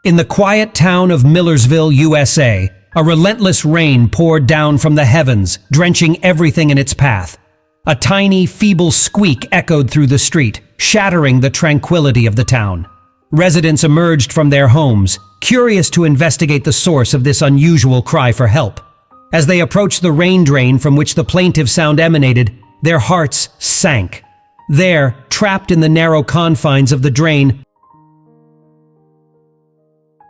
In the quiet town of Millersville, USA, a relentless rain poured down from the heavens, drenching everything in its path. A tiny, feeble squeak echoed through the street, shattering the tranquility of the town. Residents emerged from their homes, curious to investigate the source of this unusual cry for help. As they approached the rain drain from which the plaintive sound emanated, their hearts sank. There, trapped in the narrow confines of the drain,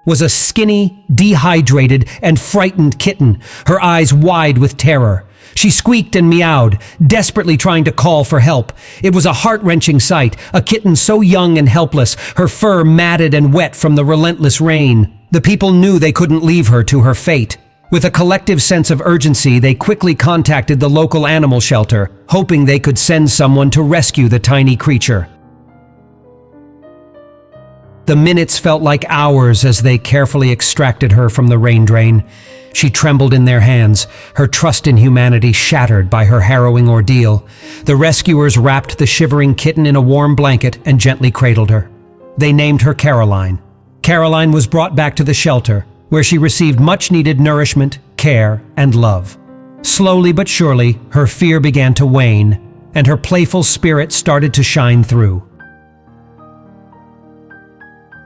was a skinny, dehydrated, and frightened kitten, her eyes wide with terror. She squeaked and meowed, desperately trying to call for help. It was a heart-wrenching sight, a kitten so young and helpless, her fur matted and wet from the relentless rain. The people knew they couldn't leave her to her fate. With a collective sense of urgency, they quickly contacted the local animal shelter, hoping they could send someone to rescue the tiny creature. The minutes felt like hours as they carefully extracted her from the rain drain. She trembled in their hands, her trust in humanity shattered by her harrowing ordeal. The rescuers wrapped the shivering kitten in a warm blanket and gently cradled her. They named her Caroline. Caroline was brought back to the shelter, where she received much-needed nourishment, care, and love. Slowly but surely, her fear began to wane, and her playful spirit started to shine through.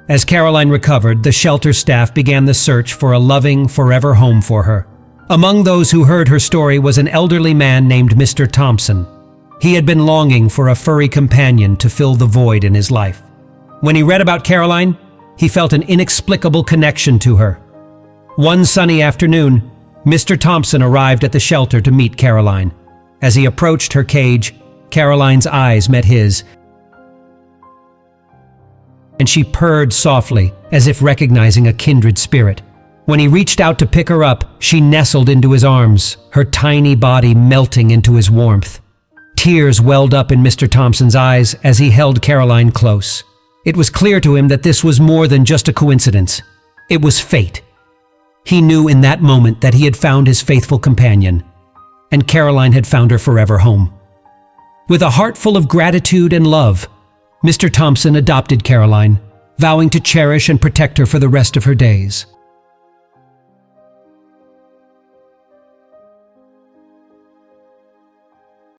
As Caroline recovered, the shelter staff began the search for a loving, forever home for her. Among those who heard her story was an elderly man named Mr. Thompson. He had been longing for a furry companion to fill the void in his life. When he read about Caroline, he felt an inexplicable connection to her. One sunny afternoon, Mr. Thompson arrived at the shelter to meet Caroline. As he approached her cage, Caroline's eyes met his, and she purred softly, as if recognizing a kindred spirit. When he reached out to pick her up, she nestled into his arms, her tiny body melting into his warmth. Tears welled up in Mr. Thompson's eyes as he held Caroline close. It was clear to him that this was more than just a coincidence. It was fate. He knew in that moment that he had found his faithful companion, and Caroline had found her forever home. With a heart full of gratitude and love, Mr. Thompson adopted Caroline, vowing to cherish and protect her for the rest of her days.